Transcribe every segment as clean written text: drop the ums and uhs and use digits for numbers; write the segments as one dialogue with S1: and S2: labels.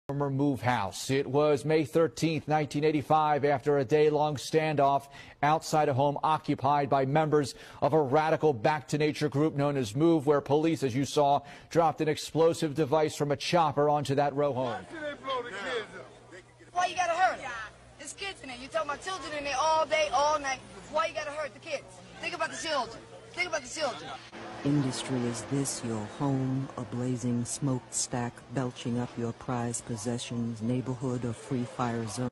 S1: Former Move House. It was May 13th, 1985, after a day-long standoff outside a home occupied by members of a radical back-to-nature group known as Move, where police, as you saw, dropped an explosive device from a chopper onto that row home.
S2: Why you gotta hurt them? There's kids in there. You tell my children in there all day, all night. Why you gotta hurt the kids? Think about the children. Think about the children.
S3: Industry, is this your home? A blazing smokestack belching up your prized possessions, neighborhood or free fire zone?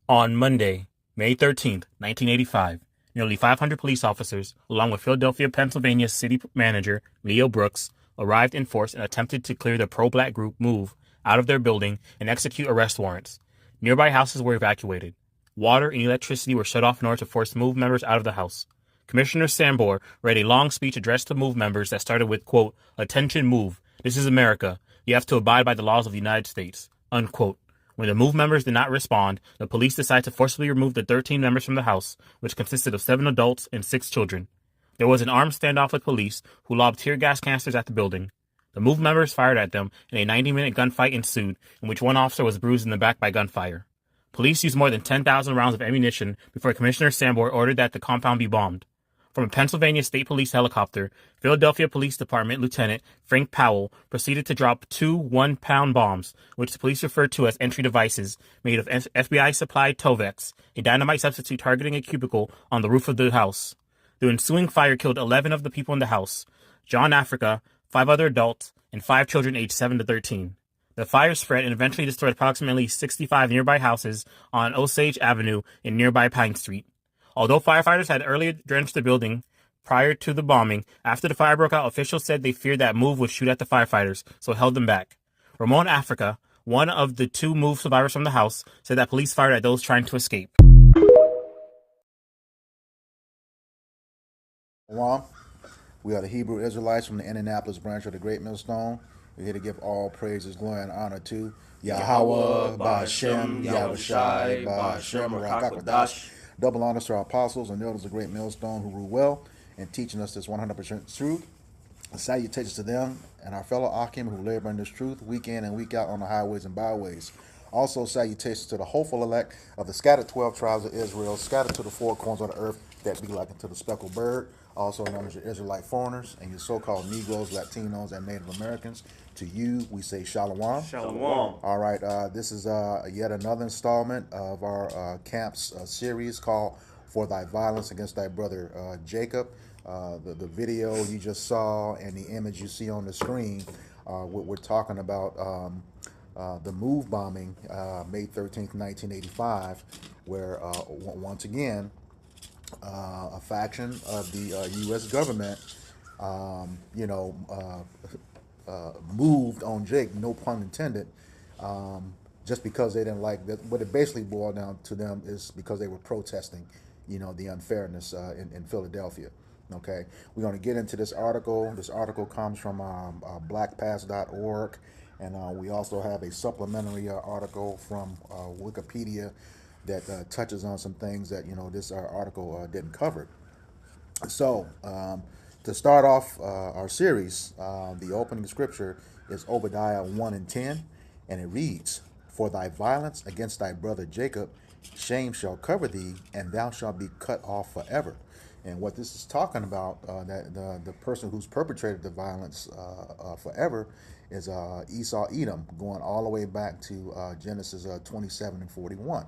S4: On Monday, May 13th, 1985, nearly 500 police officers, along with Philadelphia, Pennsylvania City Manager Leo Brooks, arrived in force and attempted to clear the pro-black group Move out of their building and execute arrest warrants. Nearby houses were evacuated. Water and electricity were shut off in order to force Move members out of the house. Commissioner Sambor read a long speech addressed to Move members that started with, quote, "Attention Move, this is America. You have to abide by the laws of the United States," unquote. When the Move members did not respond, the police decided to forcibly remove the 13 members from the house, which consisted of 7 adults and 6 children. There was an armed standoff with police, who lobbed tear gas canisters at the building. The Move members fired at them, and a 90-minute gunfight ensued, in which one officer was bruised in the back by gunfire. Police used more than 10,000 rounds of ammunition before Commissioner Sambor ordered that the compound be bombed. From a Pennsylvania State Police helicopter, Philadelphia Police Department Lieutenant Frank Powell proceeded to drop 2 one-pound bombs, which the police referred to as entry devices, made of FBI-supplied Tovex, a dynamite substitute targeting a cubicle on the roof of the house. The ensuing fire killed 11 of the people in the house: John Africa, 5 other adults, and 5 children aged 7 to 13. The fire spread and eventually destroyed approximately 65 nearby houses on Osage Avenue in nearby Pine Street. Although firefighters had earlier drenched the building prior to the bombing, after the fire broke out, officials said they feared that Move would shoot at the firefighters, so held them back. Ramon Africa, one of the 2 Move survivors from the house, said that police fired at those trying to escape.
S5: We are the Hebrew Israelites from the Indianapolis branch of the Great Millstone. We're here to give all praises, glory, and honor to Yahweh, Ba'Shem, Yahushai, Ba'Shem, Rakakadash. Double honors to our apostles and elders of the Great Millstone who rule well and teaching us this 100% truth. Salutations to them and our fellow Akim who labor in this truth week in and week out on the highways and byways. Also, salutations to the hopeful elect of the scattered 12 tribes of Israel, scattered to the 4 corners of the earth, that be like unto the speckled bird, also known as your Israelite foreigners, and your so-called Negroes, Latinos, and Native Americans. To you, we say Shalom.
S6: Shalom.
S5: All right, this is yet another installment of our camps series called For Thy Violence Against Thy Brother Jacob. The video you just saw and the image you see on the screen, we're talking about the Move bombing, May 13th, 1985, where once again, a faction of the U.S. government, moved on Jake, no pun intended, just because they didn't like that. What it basically boiled down to them is because they were protesting, the unfairness in Philadelphia. Okay, we're going to get into this article. This article comes from blackpast.org, and we also have a supplementary article from Wikipedia that touches on some things that this article didn't cover. So to start off our series, the opening scripture is Obadiah 1:10, and it reads, "For thy violence against thy brother Jacob, shame shall cover thee, and thou shalt be cut off forever." And what this is talking about, that the person who's perpetrated the violence forever is Esau Edom, going all the way back to Genesis 27:41,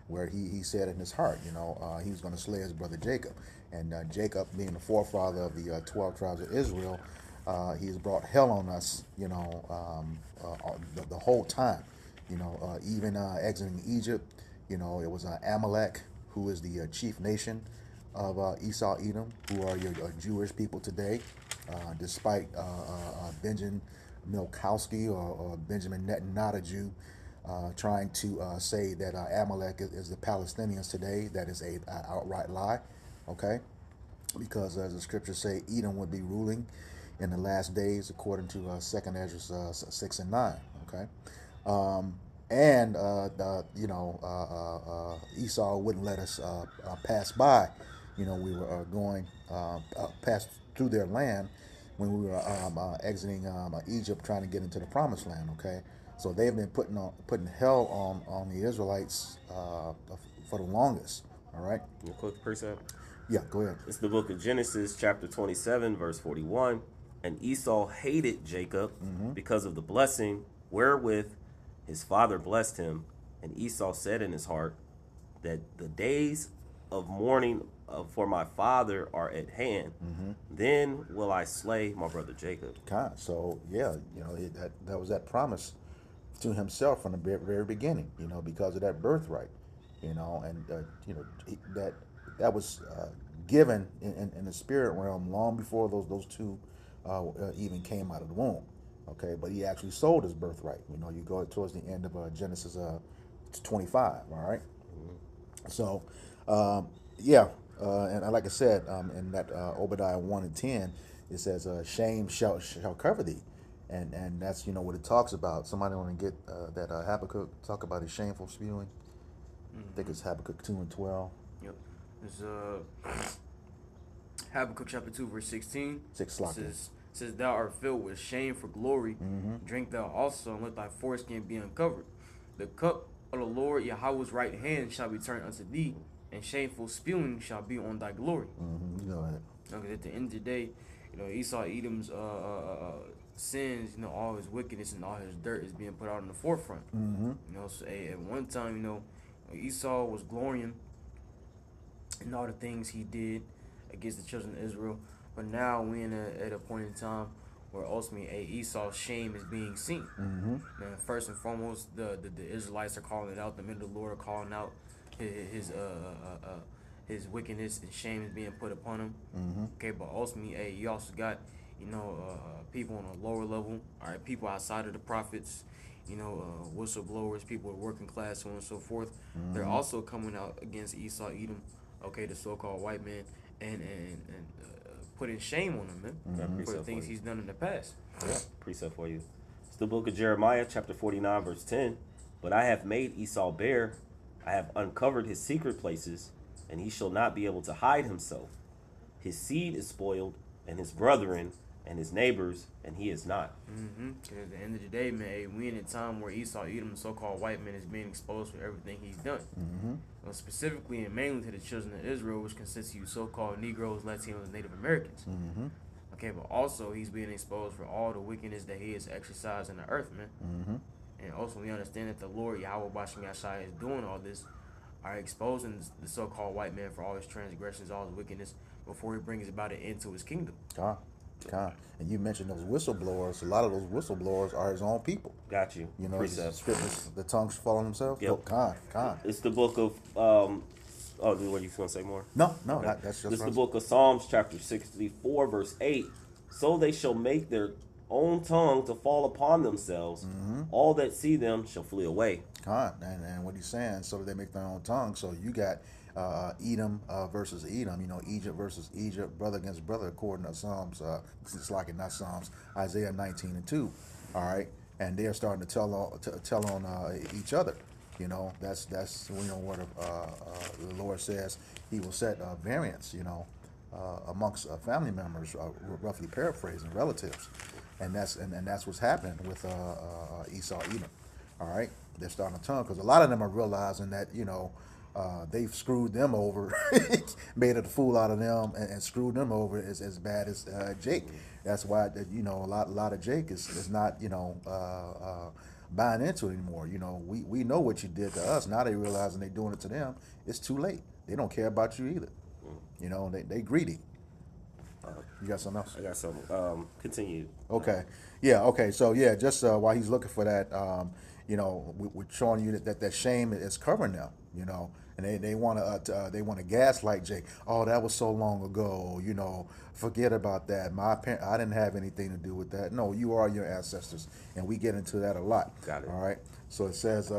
S5: where he said in his heart, he was going to slay his brother Jacob. And Jacob, being the forefather of the 12 tribes of Israel, he has brought hell on us, the whole time. Even exiting Egypt, it was Amalek, who is the chief nation of Esau Edom, who are your Jewish people today, despite Benjamin Milkowski or Benjamin Netanyahu, not a Jew, trying to say that Amalek is the Palestinians today. That is an outright lie, okay? Because as the scriptures say, Edom would be ruling in the last days, according to 2nd Ezra 6 and 9, okay? and Esau wouldn't let us pass by. We were going pass through their land when we were exiting Egypt, trying to get into the Promised Land. Okay, so they've been putting hell on the Israelites for the longest. All right.
S6: Your quick precept.
S5: Yeah, go ahead.
S6: It's the book of Genesis, chapter 27, verse 41. And Esau hated Jacob because of the blessing wherewith his father blessed him. And Esau said in his heart that the days of mourning for my father are at hand. Then will I slay my brother Jacob.
S5: God. So yeah, that was that promise to himself from the very beginning. Because of that birthright. And that was given in the spirit realm long before those two even came out of the womb. Okay, but he actually sold his birthright. You go towards the end of Genesis 25. All right. So and like I said, in that Obadiah 1:10, it says, "Shame shall cover thee," and that's what it talks about. Somebody want to get that Habakkuk talk about his shameful spewing. I think it's Habakkuk 2:12.
S7: Yep. It's Habakkuk chapter 2 verse 16.
S5: 6
S7: says thou art filled with shame for glory. Drink thou also, and let thy foreskin be uncovered. The cup of the Lord Yahweh's right hand shall be turned unto thee, and shameful spewing shall be on thy glory.
S5: You know that.
S7: Because at the end of the day, Esau Edom's sins, all his wickedness and all his dirt is being put out in the forefront. So at one time, Esau was glorying in all the things he did against the children of Israel. But now we're at a point in time where ultimately Esau's shame is being seen. And first and foremost, the Israelites are calling it out. The men of the Lord are calling out his wickedness and shame is being put upon him. Okay, but ultimately, you also got people on a lower level. All right, people outside of the prophets. Whistleblowers, people with working class, so on and so forth. They're also coming out against Esau Edom, okay, the so-called white man, and putting shame on him, man, for the things he's done in the past.
S6: Yeah, precept for you. It's the book of Jeremiah, chapter 49, verse 10. But I have made Esau bare, I have uncovered his secret places, and he shall not be able to hide himself. His seed is spoiled, and his brethren, and his neighbors, and he is not.
S7: Because at the end of the day, man, we in a time where Esau Edom, the so-called white man, is being exposed for everything he's done. Specifically and mainly to the children of Israel, which consists of you so-called Negroes, Latinos, and Native Americans. Okay, but also he's being exposed for all the wickedness that he has exercised in the earth, man. And also we understand that the Lord Yahweh Bashim Yashai is doing all this, are exposing the so-called white man for all his transgressions, all his wickedness, before he brings about an end to his kingdom.
S5: And you mentioned those whistleblowers. A lot of those whistleblowers are his own people.
S6: Got you.
S5: The tongues fall on themselves.
S6: Yep. It's the book of what are you going to say more?
S5: No,
S6: Okay.
S5: that's just.
S6: This is the book of Psalms, chapter 64, verse 8. So they shall make their own tongue to fall upon themselves. All that see them shall flee away.
S5: And what he's saying, so that they make their own tongue. So you got Edom versus Edom, Egypt versus Egypt, brother against brother, according to Psalms, not Psalms, Isaiah 19:2. All right, and they're starting to tell on each other. That's where the Lord says He will set variance, amongst family members, roughly paraphrasing, relatives, and that's what's happening with Esau Edom. All right, they're starting to tongue because a lot of them are realizing that they've screwed them over, made a fool out of them, and screwed them over as bad as Jake. That's why a lot of Jake is not buying into it anymore. We know what you did to us. Now they realizing they're doing it to them. It's too late. They don't care about you either. They greedy. You got something else?
S6: I got something. Continue.
S5: Okay. Yeah. Okay. So yeah, just while he's looking for that, we're showing you that shame is covering them. And they want to gaslight Jake. Oh, that was so long ago. Forget about that. I didn't have anything to do with that. No, you are your ancestors, and we get into that a lot.
S6: Got it.
S5: All right. So it says,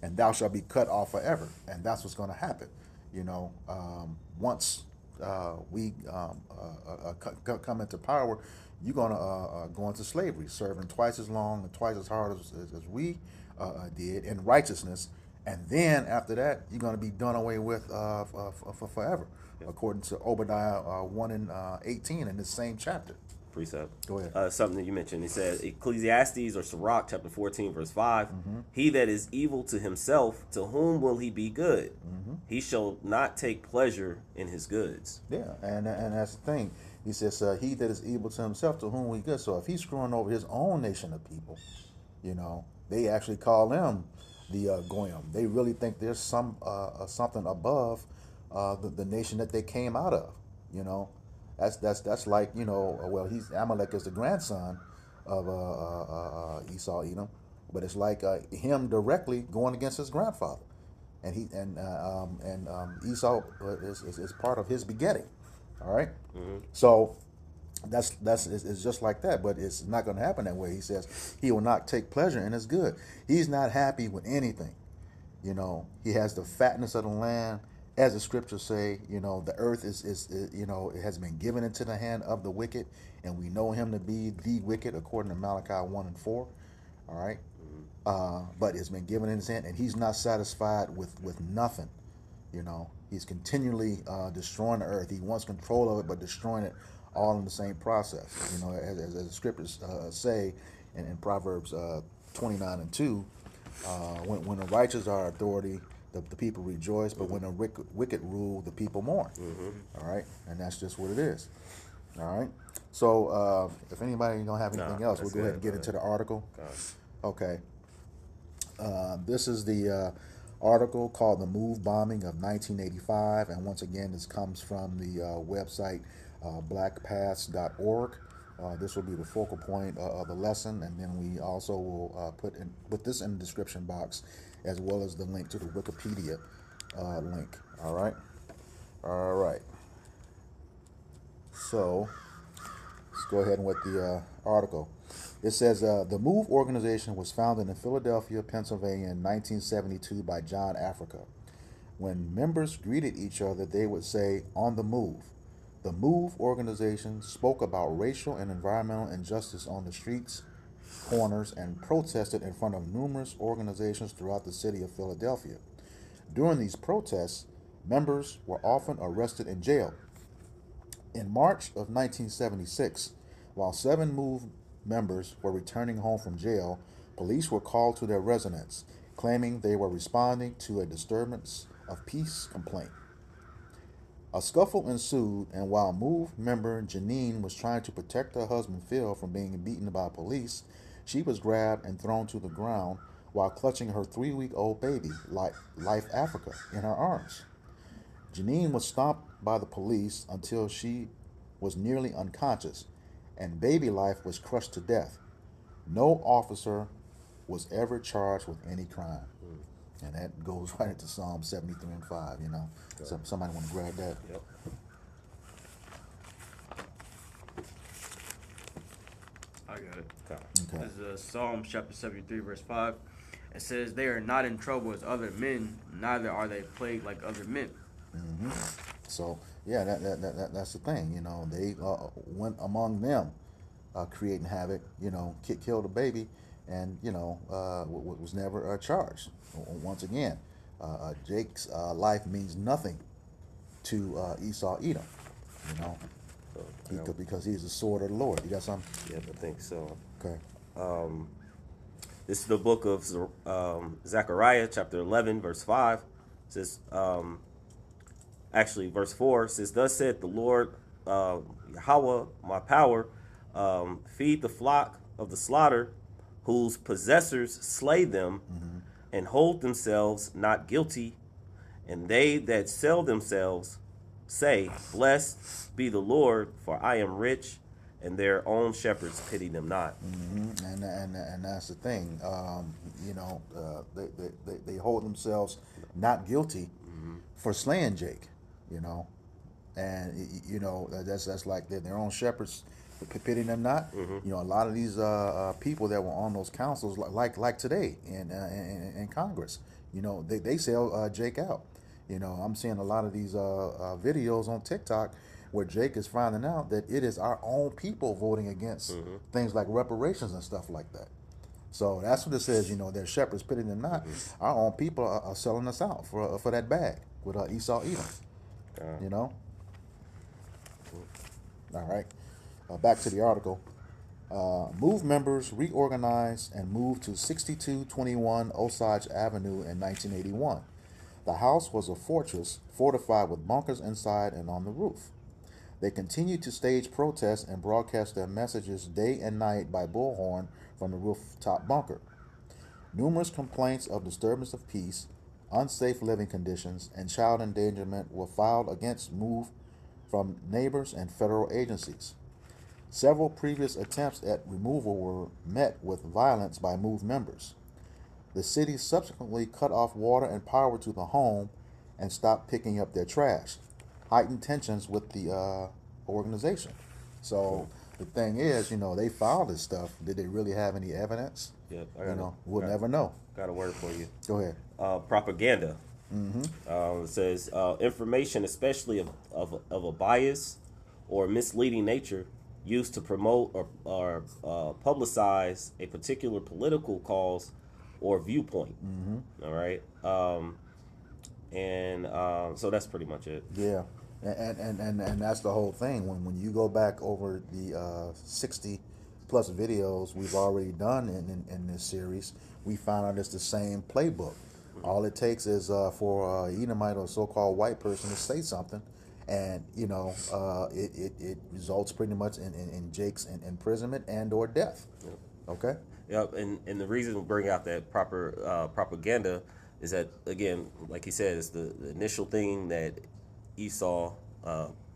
S5: and thou shalt be cut off forever, and that's what's going to happen. Once we come into power, you're going to go into slavery, serving twice as long and twice as hard as we did in righteousness. And then after that, you're going to be done away with for forever, according to Obadiah 1 and 18 in this same chapter.
S6: Precept.
S5: Go ahead.
S6: Something that you mentioned. It says Ecclesiastes or Sirach chapter 14 verse 5. He that is evil to himself, to whom will he be good? He shall not take pleasure in his goods.
S5: Yeah, and that's the thing. He says, he that is evil to himself, to whom will he good? So if he's screwing over his own nation of people, they actually call them the Goyim. They really think there's something above the nation that they came out of. That's like, well, Amalek is the grandson of Esau, Edom, but it's like him directly going against his grandfather, and Esau is part of his begetting. All right, so it's just like that, but it's not going to happen that way. He says he will not take pleasure in his good. He's not happy with anything. He has the fatness of the land. As the scriptures say, the earth is it has been given into the hand of the wicked, and we know him to be the wicked according to Malachi 1 and 4. All right, but it's been given in his hand, and he's not satisfied with nothing. He's continually destroying the earth. He wants control of it, but destroying it all in the same process. As the scriptures say in Proverbs 29 and 2, when the righteous are authority, the people rejoice, but when the wicked rule, the people mourn. All right, and that's just what it is. All right. So if anybody don't have anything else, we'll go ahead and get into the article. Okay. This is the article called "The Move Bombing of 1985," and once again, this comes from the website blackpaths.org. This will be the focal point of the lesson, and then we also will put this in the description box, as well as the link to the Wikipedia link. All right. So let's go ahead and with the article. It says the MOVE organization was founded in Philadelphia, Pennsylvania in 1972 by John Africa. When members greeted each other, they would say, "On the move." The MOVE organization spoke about racial and environmental injustice on the streets, corners, and protested in front of numerous organizations throughout the city of Philadelphia. During these protests, members were often arrested and jailed. In March of 1976, while 7 MOVE members were returning home from jail, police were called to their residence, claiming they were responding to a disturbance of peace complaint. A scuffle ensued, and while MOVE member Janine was trying to protect her husband Phil from being beaten by police, she was grabbed and thrown to the ground while clutching her 3-week-old baby, Life Africa, in her arms. Janine was stomped by the police until she was nearly unconscious, and baby Life was crushed to death. No officer was ever charged with any crime. And that goes right into Psalm 73 and 5, So somebody want to grab that?
S6: Yep.
S7: I got it.
S5: Okay.
S7: This is Psalm chapter 73, verse 5. It says, "They are not in trouble as other men, neither are they plagued like other men."
S5: So, yeah, that's the thing. They went among them, creating havoc, killed a baby, and, was never charged. Once again, Jake's life means nothing to Esau Edom, because he's the sword of the Lord. You got something?
S6: Yeah, I think so.
S5: Okay.
S6: This is the book of Zechariah, chapter 11, verse 5. It says, verse 4 says, "Thus said the Lord, Yahweh, my power, feed the flock of the slaughter, whose possessors slay them, and hold themselves not guilty, and they that sell themselves say, Blessed be the Lord, for I am rich, and their own shepherds pity them not."
S5: And that's the thing. They hold themselves not guilty for slaying Jake. And that's like their own shepherds pitying them not. A lot of these people that were on those councils, like today in Congress, they sell Jake out. I'm seeing a lot of these videos on TikTok where Jake is finding out that it is our own people voting against things like reparations and stuff like that. So that's what it says. They're shepherds pitting them not. Our own people are selling us out for that bag with Esau Edom. You know. All right. Back to the article. Move members reorganized and moved to 6221 Osage Avenue in 1981. The house was a fortress fortified with bunkers inside and on the roof. They continued to stage protests and broadcast their messages day and night by bullhorn from the rooftop bunker. Numerous complaints of disturbance of peace, unsafe living conditions, and child endangerment were filed against Move from neighbors and federal agencies. Several previous attempts at removal were met with violence by Move members. The city subsequently cut off water and power to the home and stopped picking up their trash, heightened tensions with the organization. So the thing is, they filed this stuff. Did they really have any evidence?
S6: Yeah,
S5: We'll never know.
S6: Got a word for you.
S5: Go ahead.
S6: Propaganda. It says information, especially of a bias or misleading nature, used to promote or publicize a particular political cause or viewpoint. All right. So that's pretty much it.
S5: Yeah. And that's the whole thing. When you go back over the 60 plus videos we've already done in this series, we found out it's the same playbook. All it takes is for Edomite or so-called white person to say something, and it results pretty much in Jake's imprisonment and or death.
S6: Yep.
S5: Okay.
S6: Yep. And the reason we bring out that proper propaganda is that, again, like he said, it's the initial thing that Esau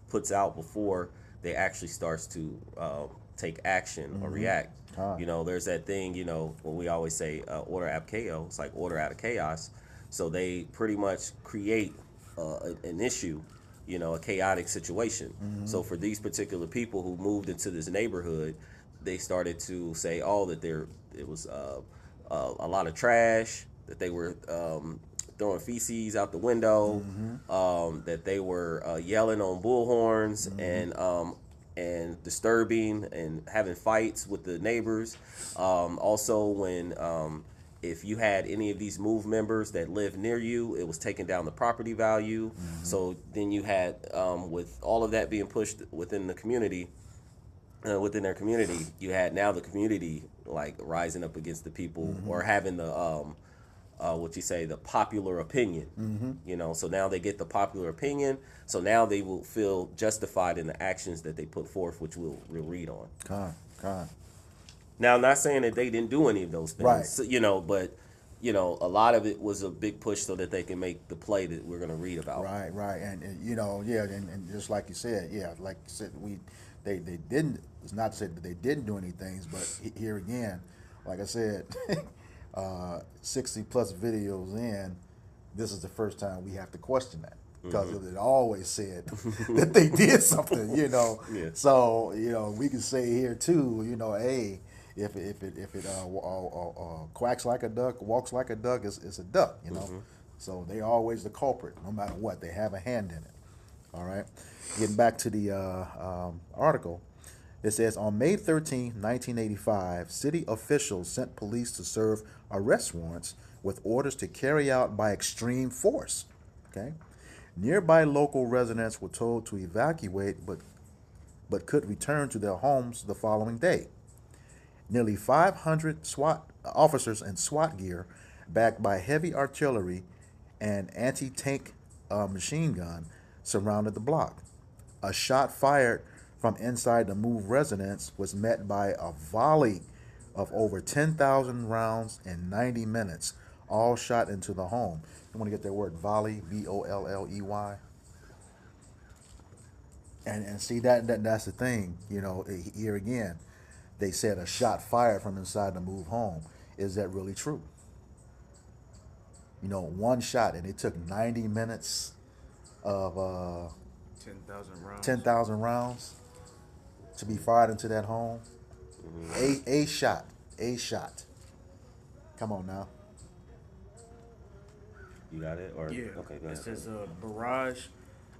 S6: puts out before they actually starts to take action or react. There's that thing, when we always say order ab chaos, it's like order out of chaos. So they pretty much create an issue, a chaotic situation. So for these particular people who moved into this neighborhood, they started to say, that it was a lot of trash, that they were throwing feces out the window, that they were yelling on bullhorns and disturbing and having fights with the neighbors. Also, when if you had any of these Move members that lived near you, it was taking down the property value. So then you had, with all of that being pushed within the community, within their community, you had now the community like rising up against the people or having the the popular opinion, so now they get the popular opinion, so now they will feel justified in the actions that they put forth, which we'll read on. Now, I'm not saying that they didn't do any of those things,
S5: right.
S6: So, but a lot of it was a big push so that they can make the play that we're going to read about.
S5: Right, and and just like you said, they didn't. It's not to say that they didn't do any things, but here again, like I said. 60 plus videos in, this is the first time we have to question that, because it always said that they did something,
S6: Yeah.
S5: So we can say here too, hey, if it quacks like a duck, walks like a duck, it's a duck, So they always the culprit, no matter what. They have a hand in it. All right. Getting back to the article. It says, on May 13, 1985, city officials sent police to serve arrest warrants with orders to carry out by extreme force. Okay, nearby local residents were told to evacuate, but could return to their homes the following day. Nearly 500 SWAT officers in SWAT gear, backed by heavy artillery and anti-tank machine gun, surrounded the block. A shot fired from inside the Move residence was met by a volley of over 10,000 rounds in 90 minutes, all shot into the home. You want to get that word volley, V-O-L-L-E-Y? And see, that's the thing, here again, they said a shot fired from inside the Move home. Is that really true? One shot, and it took 90 minutes of 10,000 rounds to be fired into that home. A shot. Come on now.
S6: You got it? Or
S7: yeah.
S6: Okay, go ahead.
S7: It says barrage.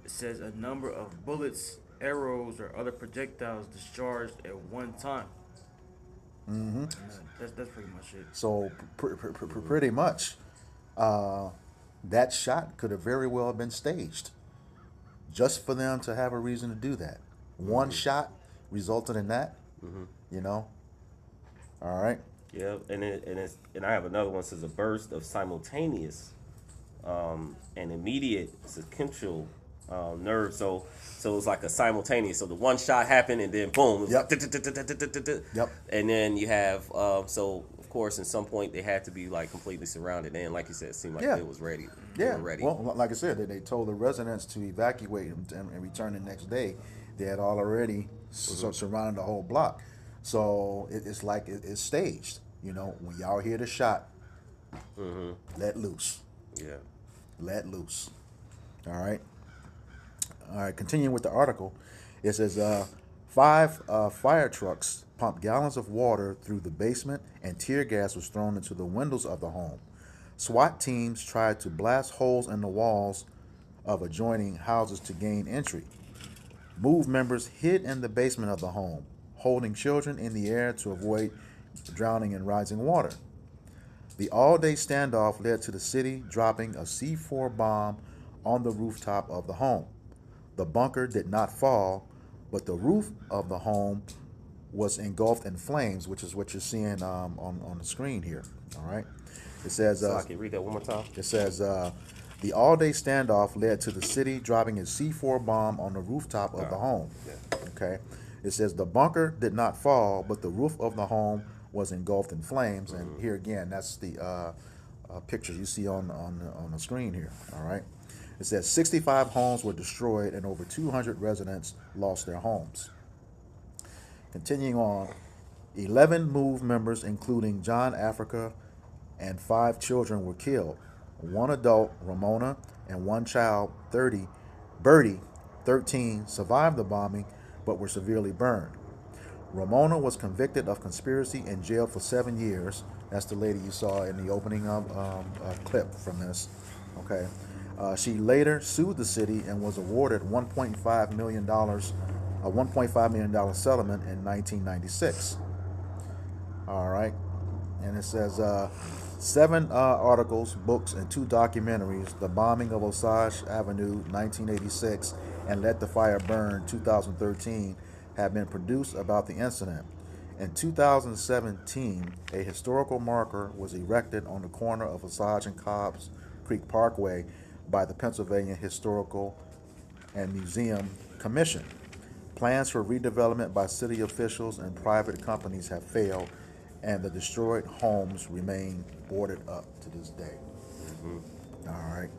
S7: It says a number of bullets arrows or other projectiles discharged at one time. And that's pretty much it.
S5: So pretty much, that shot could have very well been staged, just for them to have a reason to do that. One shot resulted in that. You know. All right.
S6: Yeah, and I have another one. Says a burst of simultaneous, and immediate sequential nerve. So it's like a simultaneous. So the one shot happened, and then boom. It was
S5: Yep.
S6: like,
S5: Yep.
S6: And then you have so of course, at some point they had to be like completely surrounded. And like you said, it seemed like
S5: Yeah.
S6: it was ready.
S5: Yeah.
S6: They were ready.
S5: Well, like I said, they told the residents to evacuate and return the next day. They had already surrounded the whole block. So it's like it's staged. You know, when y'all hear the shot, let loose.
S6: Yeah.
S5: Let loose. All right. All right. Continuing with the article, it says 5 fire trucks pumped gallons of water through the basement, and tear gas was thrown into the windows of the home. SWAT teams tried to blast holes in the walls of adjoining houses to gain entry. MOVE members hid in the basement of the home, holding children in the air to avoid drowning in rising water. The all-day standoff led to the city dropping a C4 bomb on the rooftop of the home. The bunker did not fall, but the roof of the home was engulfed in flames, which is what you're seeing on the screen here. All right. It says.
S6: So I can read that one more time.
S5: It says the all-day standoff led to the city dropping a C4 bomb on the rooftop of the home. Okay. It says the bunker did not fall, but the roof of the home was engulfed in flames. And here again, that's the picture you see on the screen here. All right. It says 65 homes were destroyed and over 200 residents lost their homes. Continuing on, 11 MOVE members, including John Africa, and 5 children were killed. 1 adult, Ramona, and 1 child, Birdie, 13, survived the bombing but were severely burned. Ramona was convicted of conspiracy and jailed for 7 years. That's the lady you saw in the opening clip from this. Okay. She later sued the city and was awarded $1.5 million, a $1.5 million settlement in 1996. All right. And it says 7 articles, books, and 2 documentaries, The Bombing of Osage Avenue, 1986, and Let the Fire Burn, 2013, have been produced about the incident. In 2017, a historical marker was erected on the corner of Osage and Cobbs Creek Parkway by the Pennsylvania Historical and Museum Commission. Plans for redevelopment by city officials and private companies have failed, and the destroyed homes remain boarded up to this day. All right.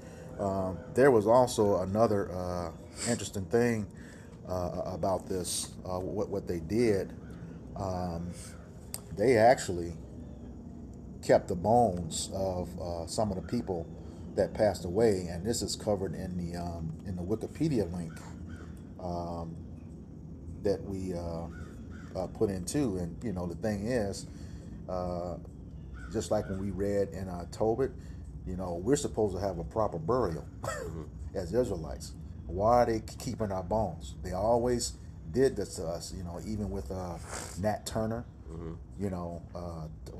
S5: There was also another interesting thing about this. What they did, they actually kept the bones of some of the people that passed away, and this is covered in the Wikipedia link that we put into. And you know, the thing is, just like when we read in Tobit, you know, we're supposed to have a proper burial as Israelites. Why are they keeping our bones? They always did this to us, you know, even with Nat Turner, you know,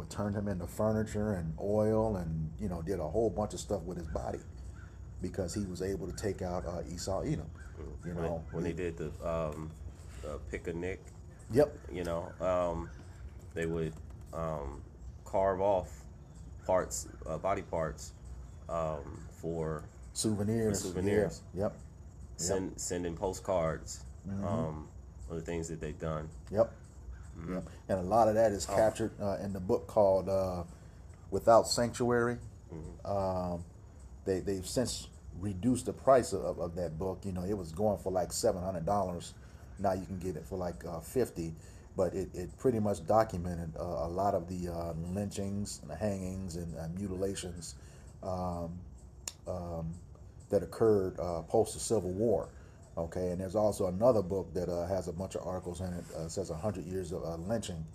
S5: turned him into furniture and oil, and, you know, did a whole bunch of stuff with his body because he was able to take out Esau Edom, you know.
S6: When they did the pick a nick,
S5: Yep.
S6: you know, they would carve off parts, body parts, for
S5: Souvenirs.
S6: souvenirs.
S5: Yeah. Yep.
S6: Sending postcards, other things that they've done.
S5: Yep. Yep. And a lot of that is captured in the book called Without Sanctuary. They've since reduced the price of that book. You know, it was going for like $700. Now you can get it for like $50. But it pretty much documented a lot of the lynchings and hangings and mutilations that occurred post the Civil War. Okay, and there's also another book that has a bunch of articles in it. Says 100 years of lynching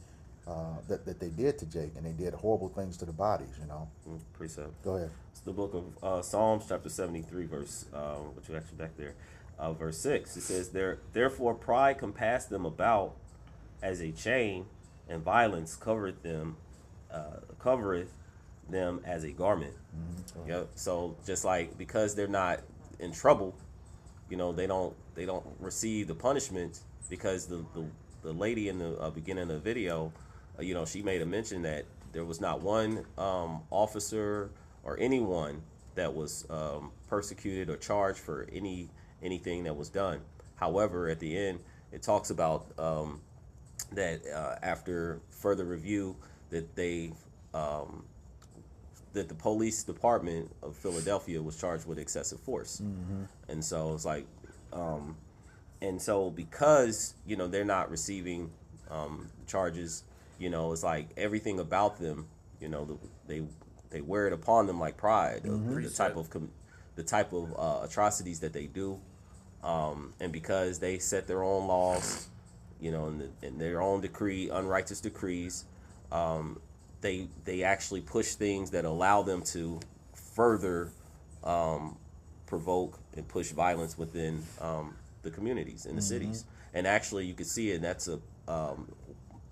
S5: that they did to Jake, and they did horrible things to the bodies. You know.
S6: Precept.
S5: Go ahead.
S6: It's the book of Psalms, chapter 73, verse. What you actually back there? Verse 6, it says, Therefore pride compassed them about as a chain, and violence covereth them as a garment. Yep. So just like, because they're not in trouble, they don't receive the punishment, because the lady in the beginning of the video, she made a mention that there was not one officer or anyone that was persecuted or charged for anything that was done. However, at the end, it talks about that after further review, that that the police department of Philadelphia was charged with excessive force. And so it's like, and so because they're not receiving charges, it's like everything about them, they wear it upon them like pride, the type of atrocities that they do, and because they set their own laws, in their own unrighteous decrees, they actually push things that allow them to further provoke and push violence within the communities in the cities. And actually, you can see it. And that's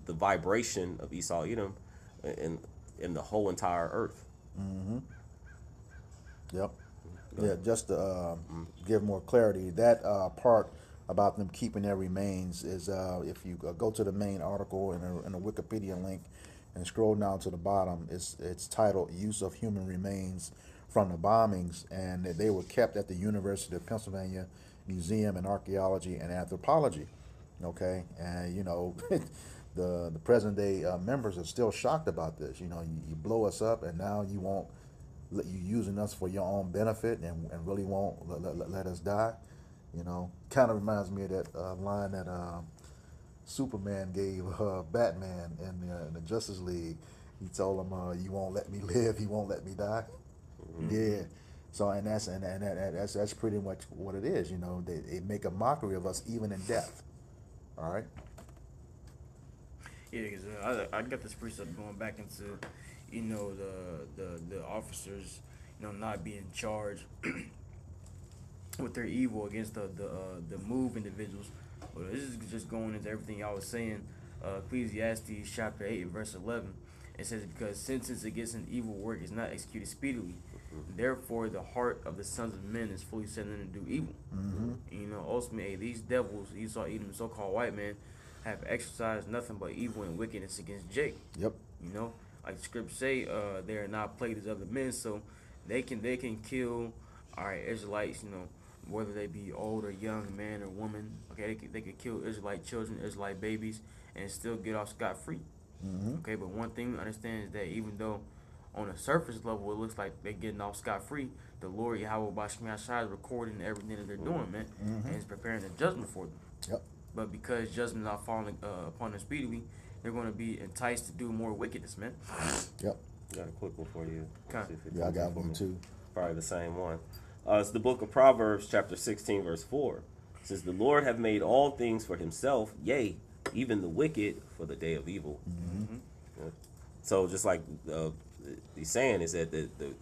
S6: the vibration of Esau Edom in the whole entire earth.
S5: Yep. Yeah, just to give more clarity, that part about them keeping their remains is, if you go to the main article in a Wikipedia link and scroll down to the bottom, it's titled "Use of Human Remains from the Bombings," and they were kept at the University of Pennsylvania Museum in Archaeology and Anthropology. Okay, and the present day members are still shocked about this. You blow us up, and now you won't you using us for your own benefit, and really won't let us die. Kind of reminds me of that line that Superman gave Batman in the Justice League. He told him, "You won't let me live, you won't let me die." Yeah. So and that's pretty much what it is. They make a mockery of us even in death. All right.
S7: Yeah, because I got this precept going back into, the officers, not being charged with their evil against the move individuals. But this is just going into everything y'all was saying. Ecclesiastes chapter 8 and verse 11. It says, because sentence against an evil work is not executed speedily, therefore the heart of the sons of men is fully set in to do evil. Ultimately, these devils, Esau, Edom, so-called white men, have exercised nothing but evil and wickedness against Jake.
S5: Yep.
S7: Like the scriptures say, they are not plagued as other men, so they can kill our Israelites, whether they be old or young, man or woman. Okay, they could kill Israelite children, Israelite babies, and still get off scot-free. Okay, but one thing to understand is that even though on a surface level it looks like they're getting off scot-free, the Lord Yahweh Bashkim Yashai is recording everything that they're doing, man, and is preparing a judgment for them.
S5: Yep.
S7: But because judgment is not falling upon them speedily, they're going to be enticed to do more wickedness, man.
S5: Yep.
S6: Got a quick one for you.
S5: Yeah, I got one too.
S6: Probably the same one. It's the book of Proverbs, chapter 16, verse 4. It says, "The Lord hath made all things for himself, yea, even the wicked for the day of evil." Yeah. So just like he's saying, is that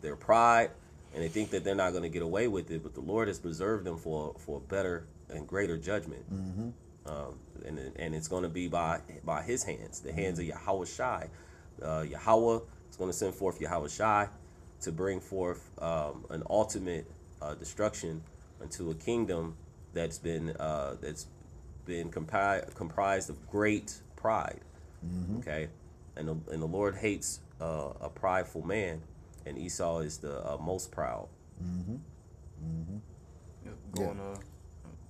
S6: their pride, and they think that they're not going to get away with it, but the Lord has preserved them for better and greater judgment. And it's going to be by his hands, the hands of Yahweh Shai. Yahweh is going to send forth Yahweh Shai to bring forth an ultimate destruction unto a kingdom that's been comprised of great pride. Okay, and the Lord hates a prideful man, and Esau is the most proud.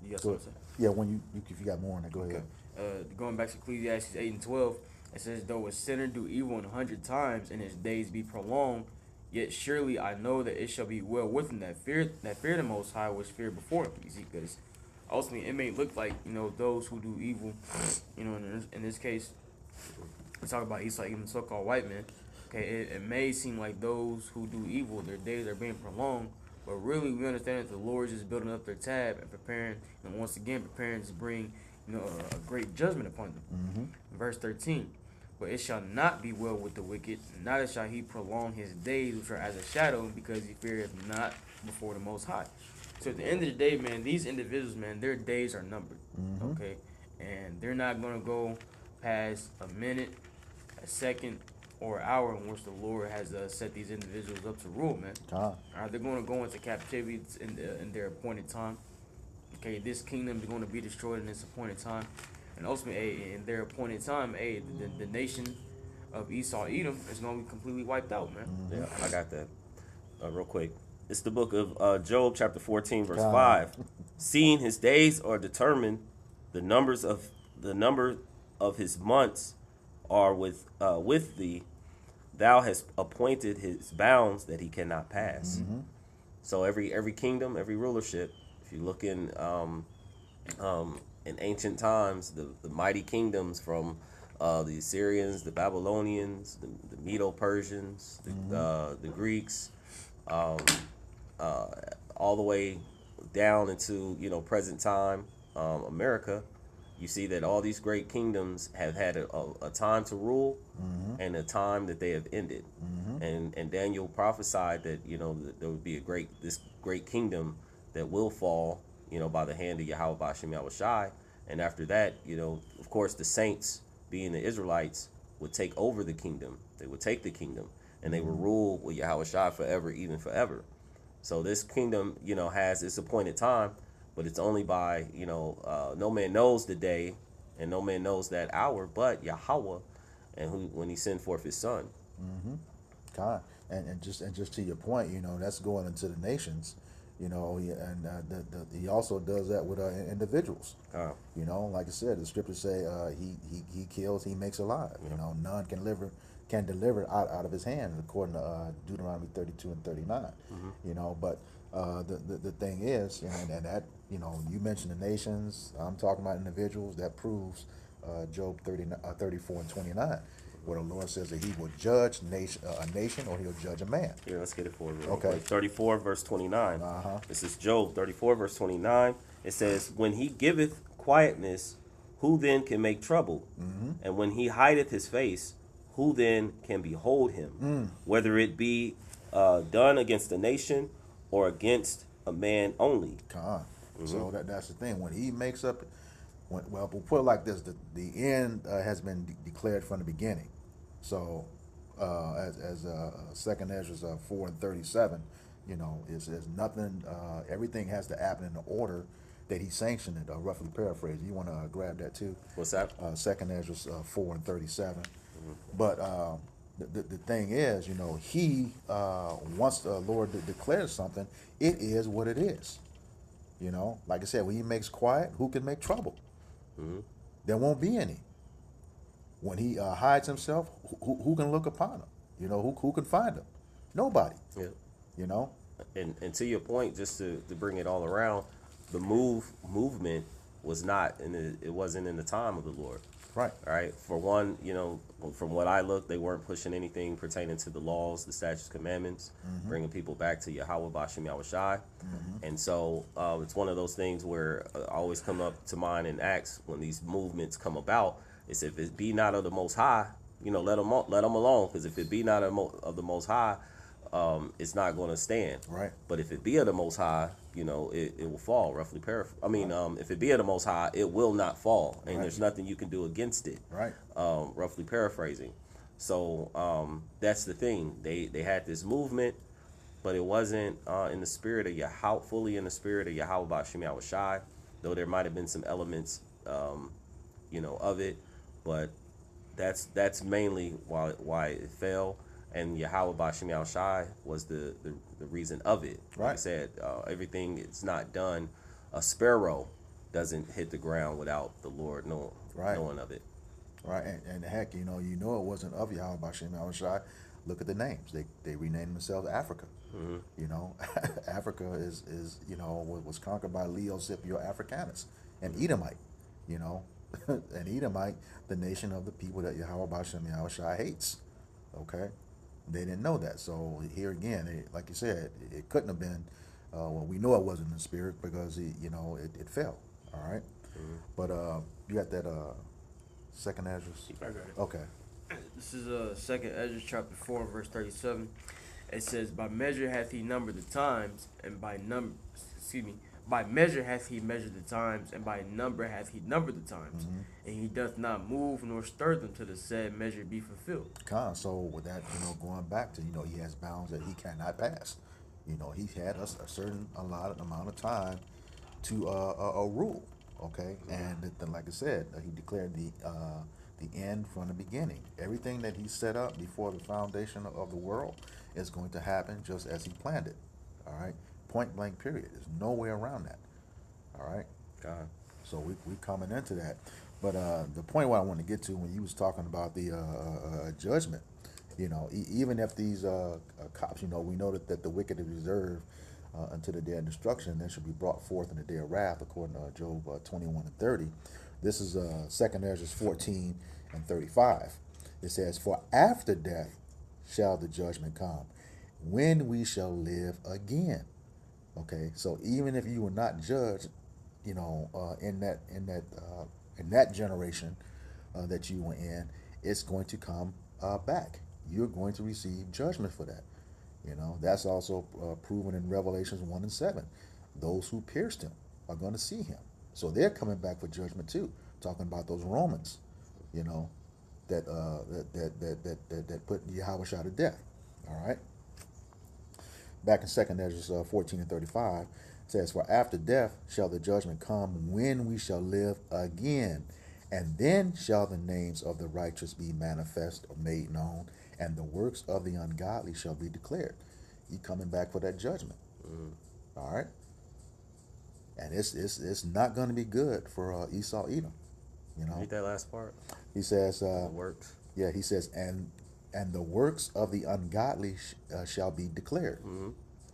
S7: You got something to say?
S5: Yeah, when if you got more on that, go ahead.
S7: Going back to Ecclesiastes 8 and 12, it says, though a sinner do evil 100 times and his days be prolonged, yet surely I know that it shall be well with him that fear the Most High, which fear before him. You see, because ultimately it may look like those who do evil, in this case, we talk about Esau, even so-called white men. Okay, it may seem like those who do evil, their days are being prolonged, but really we understand that the Lord is just building up their tab and preparing, and once again preparing to bring a great judgment upon them. Verse 13. But it shall not be well with the wicked, neither shall he prolong his days, which are as a shadow, because he feareth not before the Most High. So at the end of the day, man, these individuals, man, their days are numbered. Okay, and they're not gonna go past a minute, a second, or an hour in which the Lord has set these individuals up to rule, man.
S5: Con.
S7: They're going to go into captivity in their appointed time. Okay, this kingdom is going to be destroyed in its appointed time, and ultimately, in their appointed time, the nation of Esau, Edom, is going to be completely wiped out, man.
S6: Yeah, I got that. Real quick. It's the book of Job, chapter 14, verse
S5: God.
S6: 5. Seeing his days are determined, the number of his months are with thee. Thou hast appointed his bounds that he cannot pass. So every kingdom, every rulership, if you look in ancient times, the mighty kingdoms from the Assyrians, the Babylonians, the Medo-Persians, the Greeks, all the way down into present time America, you see that all these great kingdoms have had a time to rule and a time that they have ended. And Daniel prophesied that that there would be this great kingdom that will fall by the hand of Yahweh Ba'ashem Yahushai. And after that, of course, the saints, being the Israelites, would take over the kingdom. They would take the kingdom and they would rule with Yahushai forever, even forever. So this kingdom, has its appointed time, but it's only by, no man knows the day and no man knows that hour but Yahweh, and when he sent forth his son.
S5: God, and just to your point, that's going into the nations, and he also does that with individuals. Like I said, the scriptures say he kills, he makes alive. None can deliver out of his hand, according to Deuteronomy 32 and 39. But the thing is, and that you mentioned the nations. I'm talking about individuals. That proves Job 34 and 29. Where the Lord says that he will judge a nation or he'll judge a man.
S6: Yeah, let's get it for you.
S5: Okay.
S6: 34 verse 29. This is Job 34 verse 29. It says, when he giveth quietness, who then can make trouble? And when he hideth his face, who then can behold him? Whether it be done against a nation or against a man only.
S5: So that's the thing. When he makes up, we'll put it like this: the end has been declared from the beginning. So, as Second Ezra 4 and 37, is nothing. Everything has to happen in the order that he sanctioned it. Roughly paraphrase. You want to grab that too?
S6: What's that?
S5: Second Ezra 4 and 37. But the thing is, he once the Lord declares something, it is what it is. Like I said, when he makes quiet, who can make trouble? There won't be any. When he hides himself, who can look upon him? Who can find him? Nobody.
S6: Yeah. And to your point, just to bring it all around, the movement was not it wasn't in the time of the Lord.
S5: Right.
S6: All right. For one, from what I looked, they weren't pushing anything pertaining to the laws, the statutes, commandments, bringing people back to Yahweh Ba'ashem Yahushai. And so it's one of those things where I always come up to mind in Acts when these movements come about. It's if it be not of the Most High, let them alone. Because if it be not of the Most High, it's not going to stand.
S5: Right.
S6: But if it be of the Most High, it will fall. Roughly paraphrase. If it be of the Most High, it will not fall, and there's nothing you can do against it.
S5: Right.
S6: Roughly paraphrasing. So that's the thing. They had this movement, but it wasn't in the spirit of Yahweh, fully in the spirit of Yahweh Ba'ashem Yahushai. Though there might have been some elements, of it, but that's mainly why it fell. And Yahweh Ba'ashem Yahushai was the reason of it.
S5: Right.
S6: Like I said, everything is not done. A sparrow doesn't hit the ground without the Lord knowing of it.
S5: Right. And heck, it wasn't of Yahweh Ba'ashem Yahushai. Look at the names. They renamed themselves Africa. Africa is was conquered by Leo Scipio Africanus, an Edomite. An Edomite, the nation of the people that Yahweh Ba'ashem Yahushai hates. Okay. They didn't know that. So here again, like you said, it couldn't have been. We know it wasn't in the spirit because it fell. All right. But you got that Second Ezra.
S7: I got it.
S5: Okay.
S7: This is Second Ezra chapter 4 verse 37. it says, by measure hath he numbered the times, and by measure hath he measured the times, and by number hath he numbered the times. And he doth not move nor stir them till the said measure be fulfilled.
S5: So with that, going back to, he has bounds that he cannot pass. He had us a certain allotted amount of time to rule. Okay, and then, like I said, he declared the end from the beginning. Everything that he set up before the foundation of the world is going to happen just as he planned it. All right, point blank. Period. There's no way around that. All right.
S6: God.
S5: So we coming into that, but the point what I want to get to when you was talking about the judgment, even if these cops, we know that the wicked is reserved until the day of destruction, then shall be brought forth in the day of wrath, according to Job 21 and 30. This is 2 Ezra 14 and 35. It says, "For after death shall the judgment come, when we shall live again." Okay, so even if you were not judged, in that generation that you were in, it's going to come back. You're going to receive judgment for that. That's also proven in Revelations 1 and 7. Those who pierced him are going to see him. So they're coming back for judgment too. Talking about those Romans, that put Yahushua to death. All right. Back in 2 Ezra 14 and 35, it says, "For after death shall the judgment come, when we shall live again. And then shall the names of the righteous be manifest or made known, and the works of the ungodly shall be declared." He coming back for that judgment. All right. And it's not going to be good for Esau Edom.
S6: Read that last part.
S5: He says,
S6: The works.
S5: Yeah, he says, and the works of the ungodly shall be declared.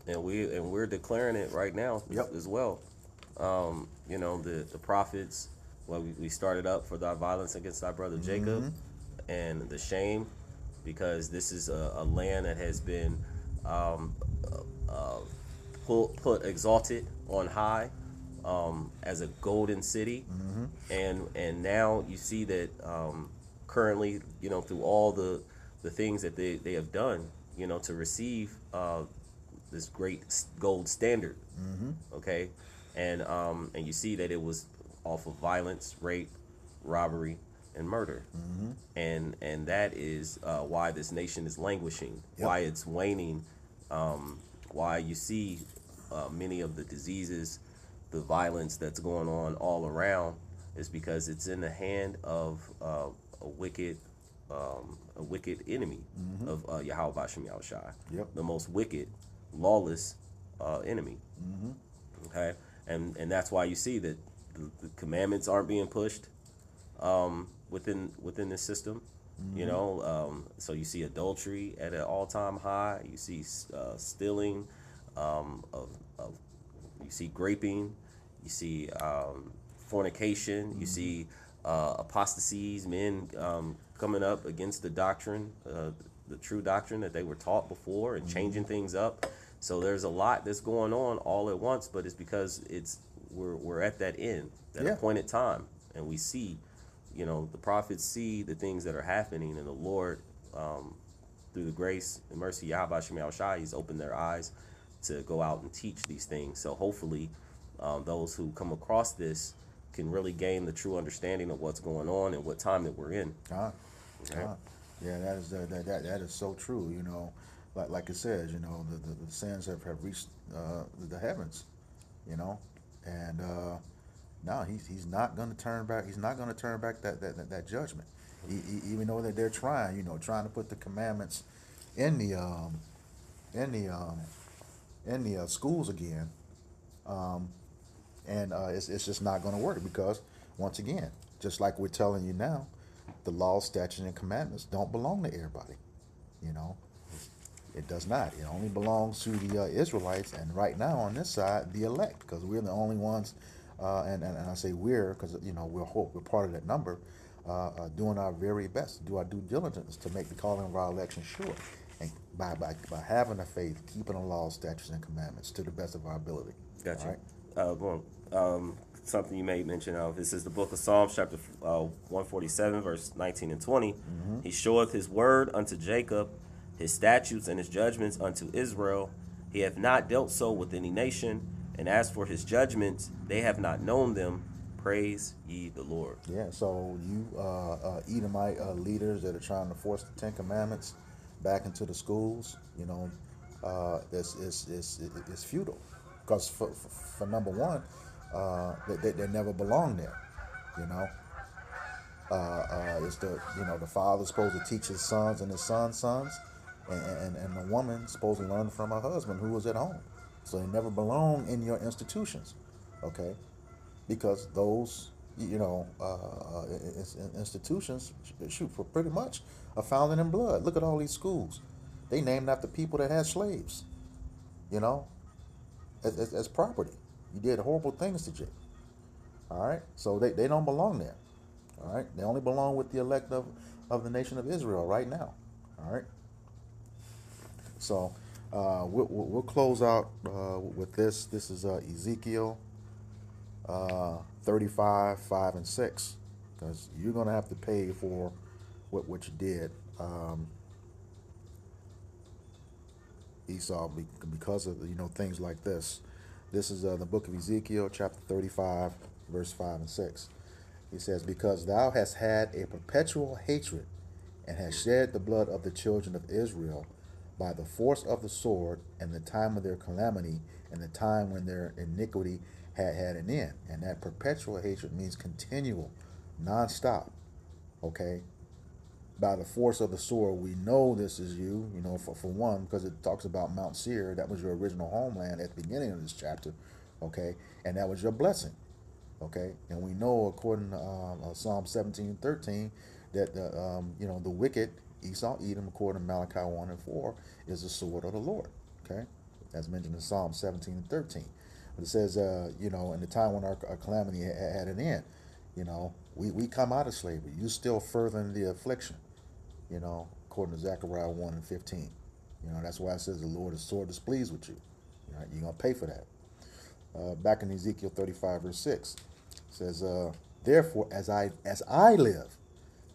S6: And we're declaring it right now as well. The prophets. Well, we started up for thy violence against thy brother Jacob, and the shame, because this is a land that has been put exalted on high as a golden city, and now you see that currently, through all the things that they have done, to receive this great gold standard, okay, and you see that it was off of violence, rape, robbery, and murder, and that is why this nation is languishing, why it's waning, why you see many of the diseases, the violence that's going on all around, is because it's in the hand of a wicked enemy of Yahweh Bashem Yahushai, the most wicked, lawless enemy. Okay, and that's why you see that the commandments aren't being pushed within this system. So you see adultery at an all-time high. You see stealing, you see graping, you see fornication, you see apostasies, men coming up against the doctrine, the true doctrine that they were taught before, and changing things up. So there's a lot that's going on all at once, but it's because we're at that end, that appointed time, and we see, the prophets see the things that are happening, and the Lord, through the grace and mercy of Yahweh Shem Yahushai, He's opened their eyes to go out and teach these things. So hopefully, those who come across this can really gain the true understanding of what's going on and what time that we're in.
S5: Yeah, that is so true. Like it says, the sins have reached the heavens, and now he's not going to turn back. He's not going to turn back that judgment. Even though that they're trying to put the commandments in the schools again, and it's just not going to work, because once again, just like we're telling you now, the law, statutes, and commandments don't belong to everybody. It does not. It only belongs to the Israelites, and right now on this side, the elect, because we're the only ones, and I say we're because we're part of that number, doing our very best, do our due diligence to make the calling of our election sure, and by having the faith, keeping the law, statutes, and commandments to the best of our ability.
S6: Gotcha.
S5: All
S6: right. Something you made mention of. This is the book of Psalms, chapter 147, verse 19 and 20. He showeth his word unto Jacob, his statutes and his judgments unto Israel. He hath not dealt so with any nation, and as for his judgments, they have not known them. Praise ye the Lord.
S5: Yeah, so you Edomite leaders that are trying to force the Ten Commandments back into the schools, it's futile, because for number one, they never belong there. It's the father's supposed to teach his sons and his sons' sons, and the woman's supposed to learn from her husband who was at home. So they never belong in your institutions, okay? Because those, institutions, shoot, for pretty much are founded in blood. Look at all these schools. They named after people that had slaves, as property. You did horrible things to Jake. All right? So they don't belong there. All right? They only belong with the elect of the nation of Israel right now. All right? So we'll close out with this. This is Ezekiel 35, 5, and 6, because you're going to have to pay for what you did, Esau, because of things like this. This is the book of Ezekiel, chapter 35, verse 5 and 6. He says, because thou hast had a perpetual hatred, and hast shed the blood of the children of Israel by the force of the sword, and the time of their calamity, and the time when their iniquity had an end. And that perpetual hatred means continual, non-stop. Okay? By the force of the sword, we know this is you, for one, because it talks about Mount Seir. That was your original homeland at the beginning of this chapter. Okay? And that was your blessing. Okay? And we know, according to Psalm 17:13, that the wicked, Esau, Edom, according to Malachi 1 and 4, is the sword of the Lord. Okay? As mentioned in Psalm 17:13. But it says, in the time when our calamity had an end, we come out of slavery. You still furthering the affliction, according to Zechariah 1 and 15. That's why it says the Lord is sore displeased with you. Right? You're going to pay for that. Back in Ezekiel 35, verse 6, it says, therefore, as I live,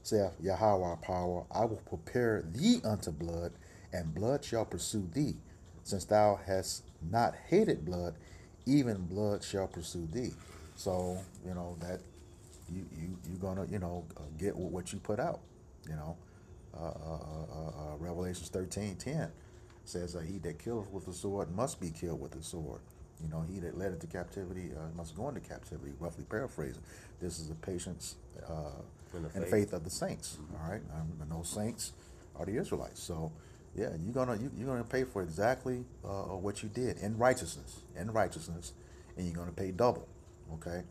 S5: saith Yahweh our power, I will prepare thee unto blood, and blood shall pursue thee. Since thou hast not hated blood, even blood shall pursue thee. So, that you're gonna, get what you put out. Revelations 13:10 says, he that killeth with the sword must be killed with the sword. He that led into captivity must go into captivity, roughly paraphrasing. This is the patience and faith of the saints. All right, and those saints are the Israelites. So, yeah, you're gonna pay for exactly what you did in righteousness, and you're gonna pay double. Okay,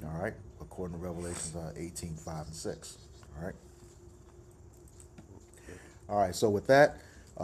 S5: all right, according to Revelations 18, 5 and 6. All right. So with that,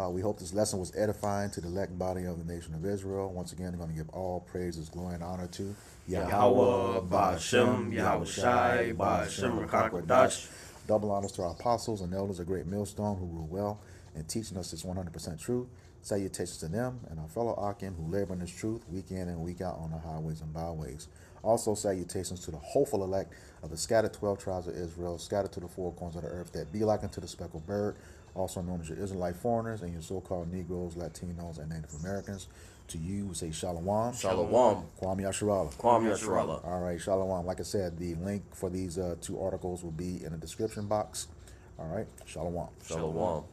S5: we hope this lesson was edifying to the elect body of the nation of Israel. Once again, I'm going to give all praises, glory, and honor to
S6: Yahweh, Ba'ashem, Yahweh Shai, Ba'ashem, Rakakwadash.
S5: Double honors to our apostles and elders of Great Millstone who rule well and teaching us this 100% truth. Salutations to them and our fellow Akim who labor in this truth week in and week out on the highways and byways. Also salutations to the hopeful elect of the scattered 12 tribes of Israel, scattered to the four corners of the earth, that be like unto the speckled bird, also known as your Israelite foreigners and your so-called Negroes, Latinos, and Native Americans. To you, we say Shalom.
S6: Shalom.
S5: Kwam Yasharallah.
S6: Kwam Yasharallah.
S5: All right, Shalom. Like I said, the link for these two articles will be in the description box. All right, Shalom.
S6: Shalom.